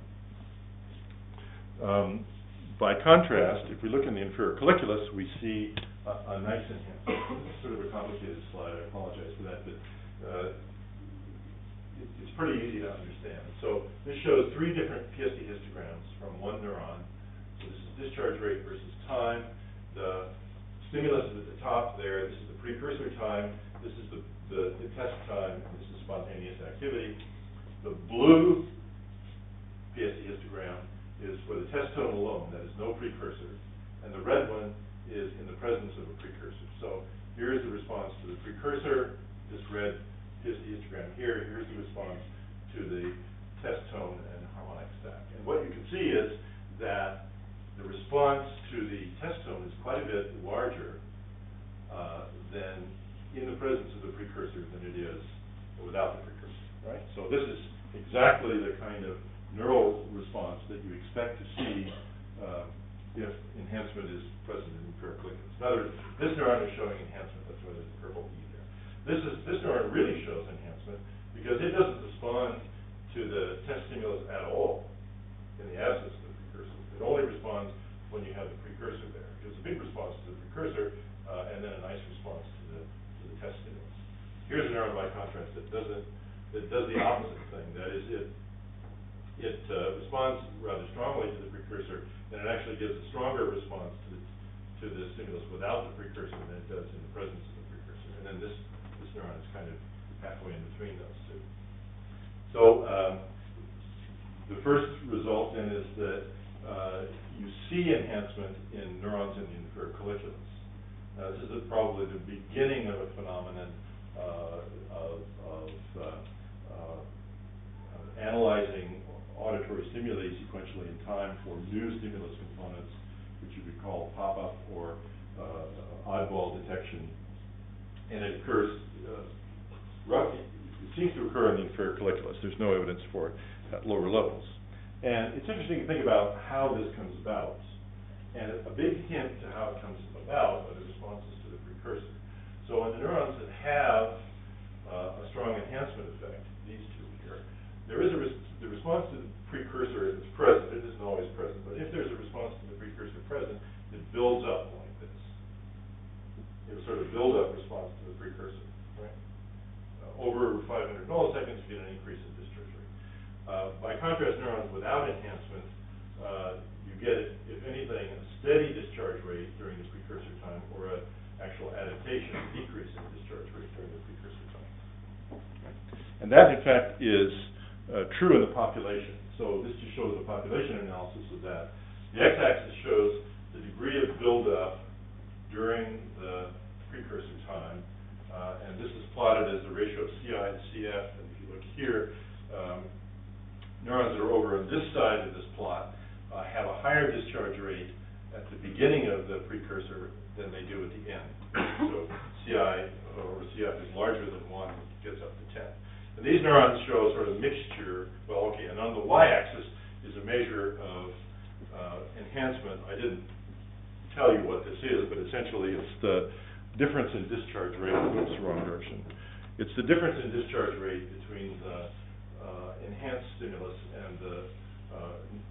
By contrast, if we look in the inferior colliculus, we see a nice enhancement. This is sort of a complicated slide. I apologize for that, but it's pretty easy to understand. So this shows 3 different PSD histograms from one neuron. So this is discharge rate versus time. The stimulus is at the top there. This is the precursor time. This is the test time. And this is spontaneous activity. The blue PSD histogram is for the test tone alone. That is no precursor. And the red one is in the presence of a precursor. So here is the response to the precursor. This red PSD histogram here. Here's the response to the test tone and harmonic stack. And what you can see is that the response to the test tone is quite a bit larger than in the presence of the precursor than it is without the precursor, right? So this is exactly the kind of neural response that you expect to see if enhancement is present in inferior colliculus. In other words, this neuron is showing enhancement. That's why there's a purple E there. This neuron really shows enhancement because it doesn't respond to the test stimulus at all in the absence of the precursor. It only responds when you have the precursor there. It gives a big response to the precursor and then a nice response to the test stimulus. Here's a neuron by contrast that does the opposite thing. That is, it responds rather strongly to the precursor, and it actually gives a stronger response to the stimulus without the precursor than it does in the presence of the precursor. And then this neuron is kind of halfway in between those two. So the first result then is that you see enhancement in neurons in the inferior colliculus. Now, this is probably the beginning of a phenomenon of analyzing auditory stimuli sequentially in time for new stimulus components, which you could call pop-up or oddball detection. And it occurs roughly. It seems to occur in the inferior colliculus. There's no evidence for it at lower levels. And it's interesting to think about how this comes about. And a big hint to how it comes about are the responses to the precursor. So in the neurons that have a strong enhancement effect, these two here, there is the response to the precursor is present. It isn't always present, but if there's a response to the precursor present, it builds up like this. It will sort of build up response to the precursor, right? Over 500 milliseconds, you get an increase in discharge rate. By contrast, neurons without enhancement, you get, if anything, a steady discharge rate during the precursor time, or an actual adaptation, a decrease in discharge rate during the precursor time. And that, in fact, is true in the population. So this just shows a population analysis of that. The x-axis shows the degree of buildup during the precursor time, and this is plotted as the ratio of CI to CF. And if you look here, neurons that are over on this side of this plot have a higher discharge rate at the beginning of the precursor than they do at the end. So CI over CF is larger than 1, it gets up to 10. And these neurons show sort of mixture. Well, okay, and on the y-axis is a measure of enhancement. I didn't tell you what this is, but essentially it's the difference in discharge rate. Oops, wrong direction. It's the difference in discharge rate between the enhanced stimulus and the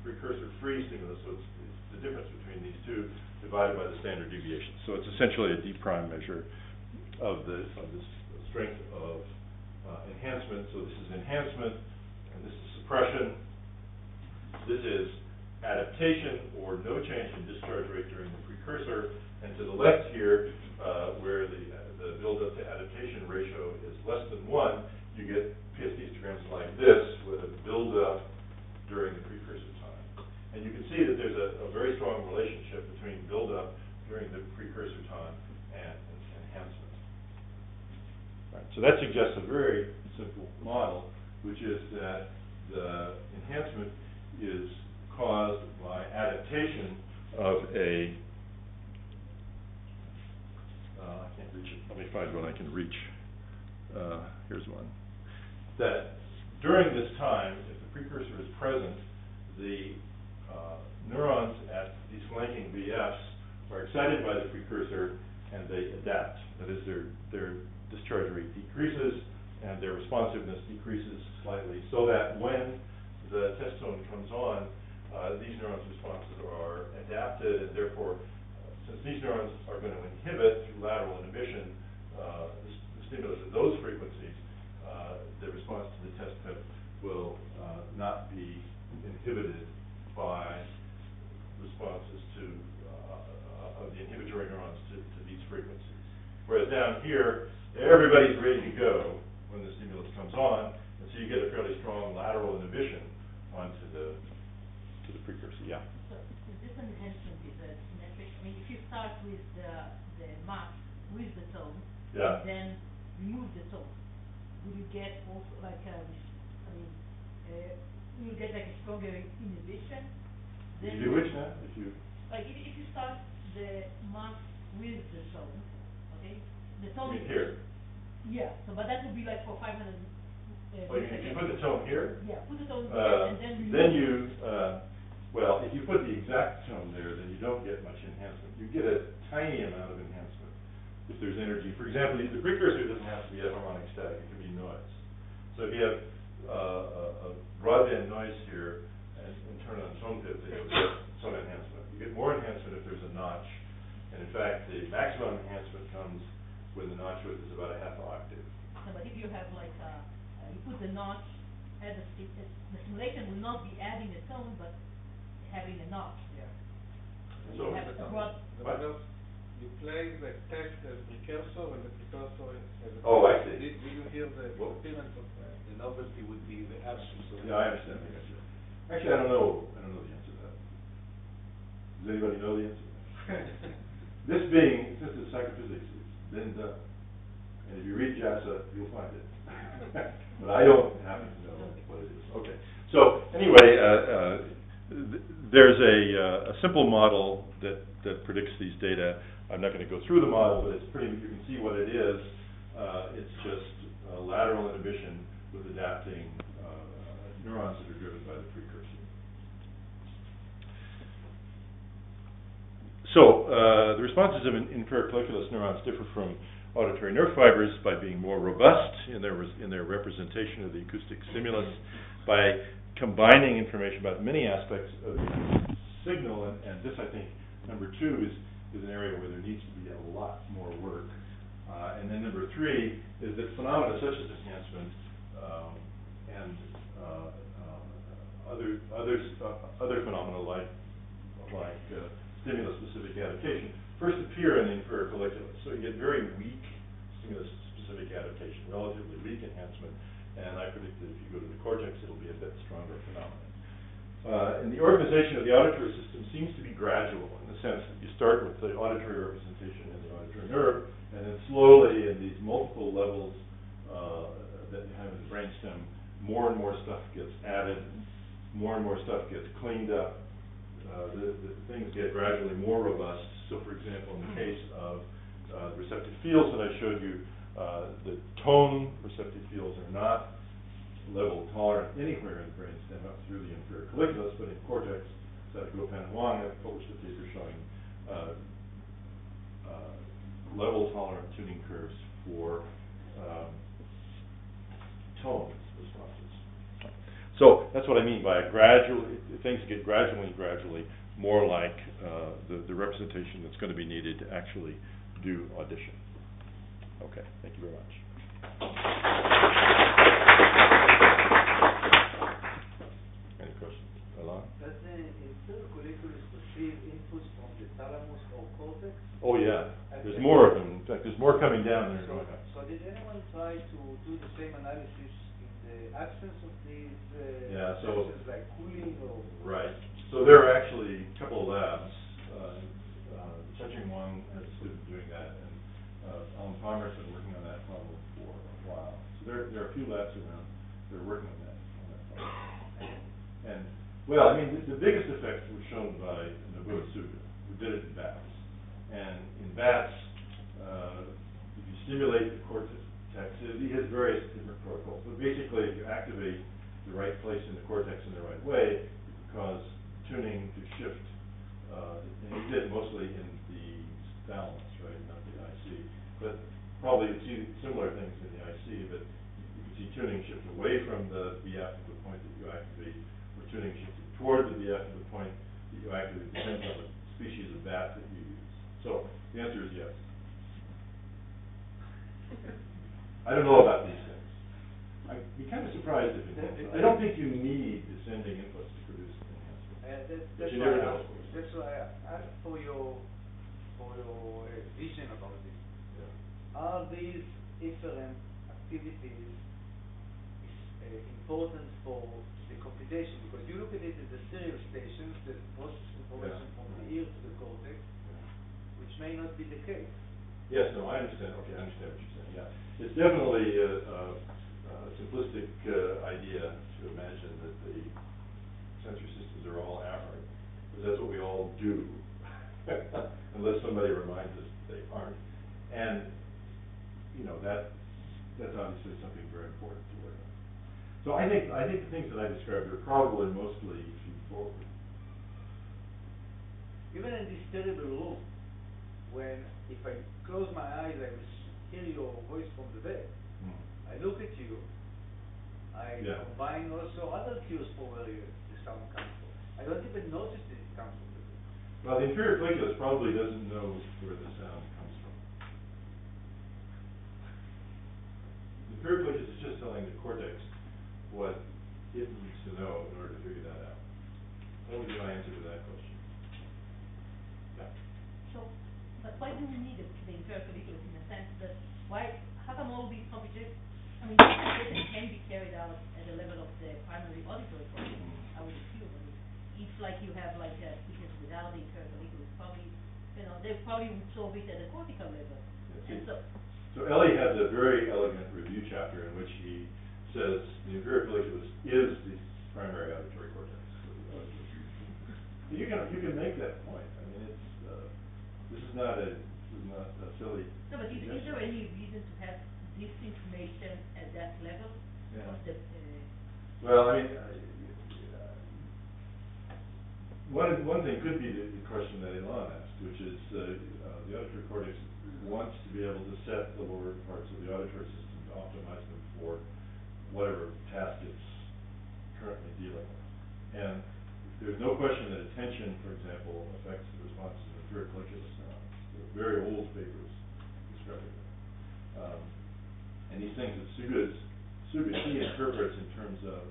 precursor-free stimulus. So it's the difference between these two divided by the standard deviation. So it's essentially a d prime measure of this strength of enhancement. So this is enhancement, and this is suppression. This is adaptation, or no change in discharge rate during the precursor. And to the left here, where the build-up to adaptation ratio is less than 1, you get PSD histograms like this with a build-up during the precursor time. And you can see that there's a very strong relationship between build-up during the precursor time and enhancement. Right, so that suggests a very simple model, which is that the enhancement is caused by adaptation of a, I can't reach it. Let me find one I can reach. Here's one. That during this time, if the precursor is present, the neurons at these flanking VFs are excited by the precursor and they adapt. That is, their discharge rate decreases and their responsiveness decreases slightly, so that when the test zone comes on, these neurons' responses are adapted, and therefore, since these neurons are going to inhibit through lateral inhibition the stimulus at those frequencies, the response to the test tip will not be inhibited by responses to of the inhibitory neurons to these frequencies. Whereas down here, everybody's ready to go when the stimulus comes on, and so you get a fairly strong lateral inhibition onto the precursor. Yeah. So this enhancement is symmetric. I mean, if you start with the mass with the tone, yeah, and then remove the tone, would you get also like you get like a stronger inhibition? Then you do which now? If you you start the mass with the tone, okay? The tone is here. Yeah. So, but that would be like for 500. If you put the tone here. Yeah, put the tone here, and then remove. Then you. Well, if you put the exact tone there, then you don't get much enhancement. You get a tiny amount of enhancement if there's energy. For example, the precursor doesn't have to be a harmonic static. It can be noise. So if you have a broadband noise here and turn on tone pip, then you'll get some enhancement. You get more enhancement if there's a notch. And in fact, the maximum enhancement comes when the notch width is about a half octave. No, but if you have like, you put the notch at the simulation will not be adding a tone, but having a notch there. So you have a broad. You play the text as precursor and the precursor as a. Oh, I see. Did you hear the appearance of the novelty would be the absence of. Yeah, I understand. Actually, I don't know the answer to that. Does anybody know the answer? This being, since it's psychophysics, it's been done. And if you read JASA, you'll find it. But I don't happen to know what it is. Okay. So anyway, there's a simple model that predicts these data. I'm not going to go through the model, but it's pretty. You can see what it is. It's just lateral inhibition with adapting neurons that are driven by the precursor. So the responses of inferior colliculus neurons differ from auditory nerve fibers by being more robust in their representation of the acoustic stimulus, by combining information about many aspects of the signal, and this, I think, number 2 is an area where there needs to be a lot more work. And then number 3 is that phenomena such as enhancement and other phenomena like stimulus-specific adaptation first appear in the inferior colliculus. So you get very weak stimulus-specific adaptation, relatively weak enhancement, and I predict that if you go to the cortex, it'll be a bit stronger phenomenon. And the organization of the auditory system seems to be gradual in the sense that you start with the auditory representation in the auditory nerve, and then slowly in these multiple levels that you have in the brainstem, more and more stuff gets added, more and more stuff gets cleaned up. The things get gradually more robust. So, for example, in the case of receptive fields that I showed you, the tone receptive fields are not level tolerant anywhere in the brainstem up through the inferior colliculus, but in cortex, Gopin and Wang have published a paper showing level tolerant tuning curves for tone responses. So that's what I mean by a gradual. Things get gradually more like the representation that's going to be needed to actually do audition. Okay, thank you very much. Any questions? Alon? Does the inferior colliculus receive inputs from the thalamus or cortex? Oh, yeah. There's more of them. In fact, there's more coming down than are going up. So did anyone try to do the same analysis in the absence of these Yeah, so- senses like cooling or? Right. So there are actually a couple of labs. Touching one has a student doing that, and Alan Palmer's been working on that problem for a while. So there are a few labs around that are working on that problem. And, well, I mean, the biggest effects were shown by Nobuo Tsuga, who did it in bats. And in bats, if you stimulate the cortex, he has various different protocols, but basically if you activate the right place in the cortex in the right way, you can cause tuning to shift, and he did mostly in the thalamus, right, not the IC, but probably you'd see similar things in the IC, but you can see tuning shift away from the B-active point that you activate, or tuning shifting toward the B-active point that you activate, depends on the species of bat that you use. So the answer is yes. I don't know about these things. I'd be kind of surprised if it did. I don't think you need descending inputs to produce enhancement. But you never know. That's why I asked for your vision about this. Yeah. Are these efferent activities important for the computation? Because you look at it as a serial stations that process information from the ear to the cortex, which may not be the case. Yes, no, I understand. Okay, I understand what you're saying. Yeah, it's definitely a simplistic idea to imagine that the sensory systems are all aberrant, because that's what we all do, unless somebody reminds us that they aren't. And you know that's obviously something very important to work on. So I think the things that I described are probably mostly feed forward. Even in this terrible room, when if I close my eyes, I will hear your voice from the bed. I look at you. I combine also other cues for where the sound comes from. I don't even notice that it comes from the bed. Well, the inferior colliculus probably doesn't know where the sound comes from. The inferior colliculus is just telling the cortex what it needs to know in order to figure that out. What would be my answer to that question? Yeah. So, but why do we need the inferior colliculus in the sense that how come all these computations, I mean, this computation can be carried out at the level of the primary auditory cortex, I would assume. I mean, if like you have like a speakers without the inferior colliculus, probably, they probably would solve it at a cortical level. And so Ellie has a very elegant review chapter in which he says the inferior colliculus is the primary auditory cortex. You can make that point. I mean, this is not a silly. No, but is there any reason to have this information at that level? Yeah. Of the, well, I mean, one thing could be the question that Elon asked, which is the auditory cortex wants to be able to set the lower parts of the auditory system to optimize them for whatever task it's currently dealing with. And there's no question that attention, for example, affects the response to the inferior colliculus neurons. There are very old papers describing that. And these things that Suga he interprets in terms of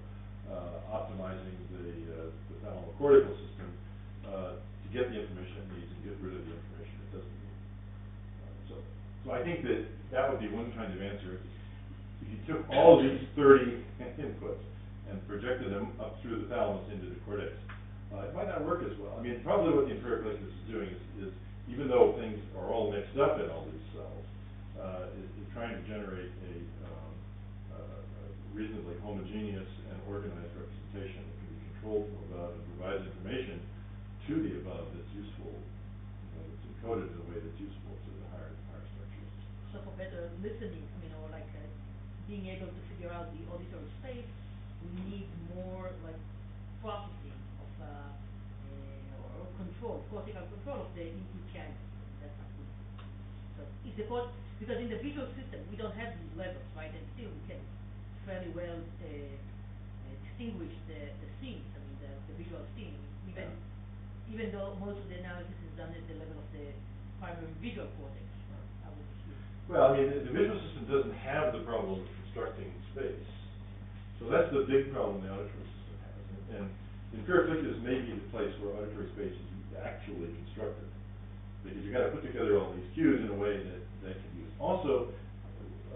optimizing the thalamocortical system to get the information it needs and get rid of the information it doesn't need. So I think that would be one kind of answer. If you took all of these 30 inputs and projected them up through the thalamus into the cortex, it might not work as well. I mean, probably what the inferior colliculus is doing is even though things are all mixed up in all these cells, is trying to generate a reasonably homogeneous and organized representation that can be controlled from above and provides information to the above that's useful, that's encoded in a way that's useful to the higher structures. so for better listening, I mean, or like being able to figure out the auditory space, we need more like processing of or control, cortical control of the input channel. That's good. So if because in the visual system we don't have these levels, right? And still we can fairly well distinguish the scenes. I mean the visual scene, even though most of the analysis is done at the level of the primary visual cortex. I would assume. Well, I mean, the visual system doesn't have the problem of constructing space. So that's the big problem the auditory system has. And inferior colliculus may be the place where auditory space is actually constructed. Because you've got to put together all these cues in a way that can be used. Also,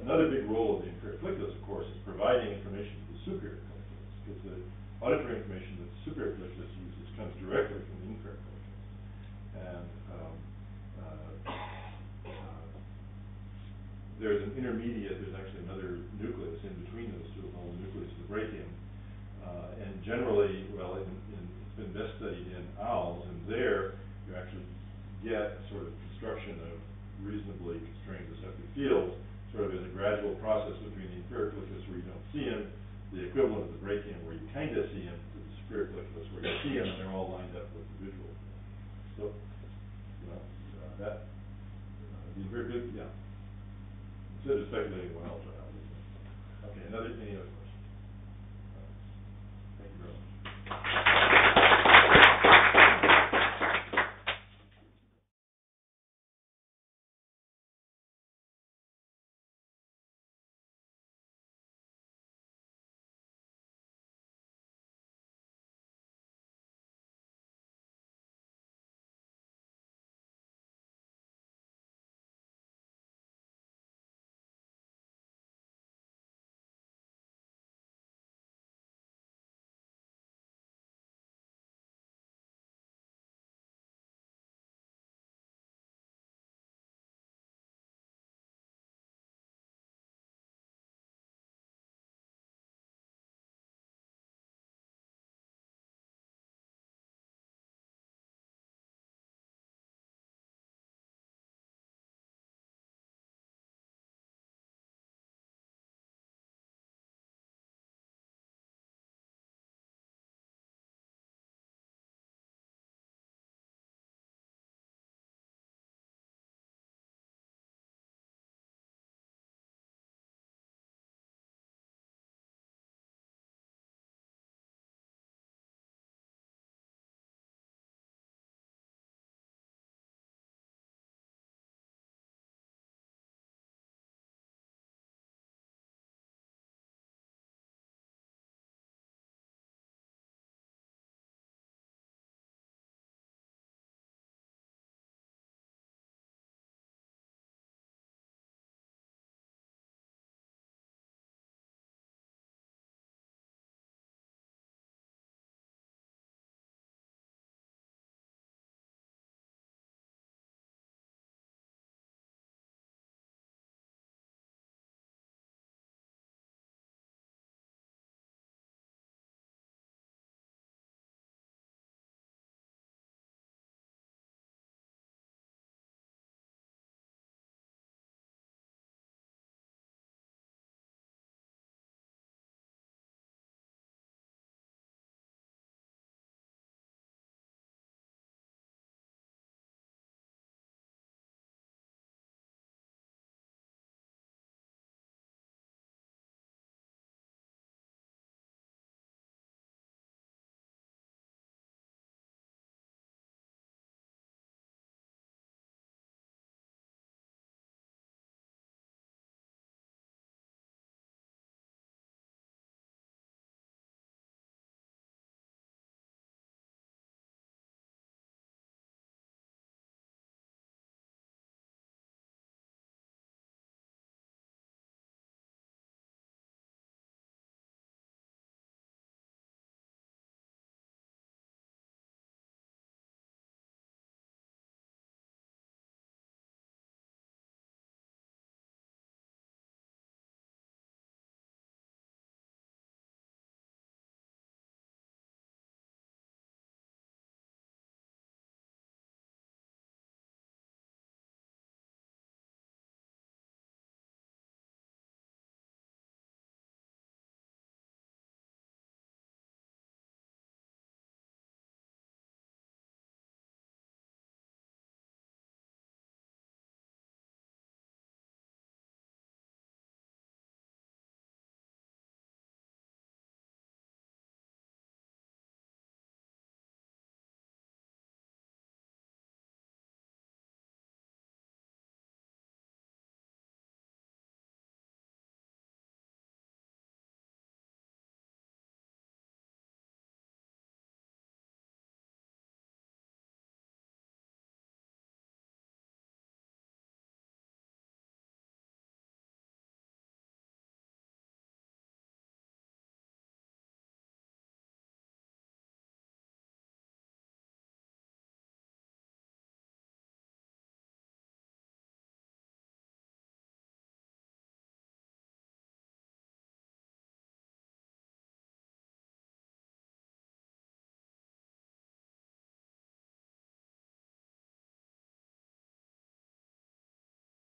another big role of the inferior colliculus, of course, is providing information to the superior colliculus. Because the auditory information that the superior colliculus uses comes directly from the inferior colliculus. And there's an intermediate, there's actually another nucleus in between those two, called the nucleus of the brachium. And generally, well, it's been best studied in owls, and there you actually get a sort of construction of reasonably constrained receptive fields, sort of as a gradual process between the inferior colliculus where you don't see them, the equivalent of the brachium where you kind of see them, to the superior colliculus where you see them, and they're all lined up with the visual. So, that, the inferior colliculus, yeah. Instead of speculating what else or how. Okay, any other questions? Thank you very much.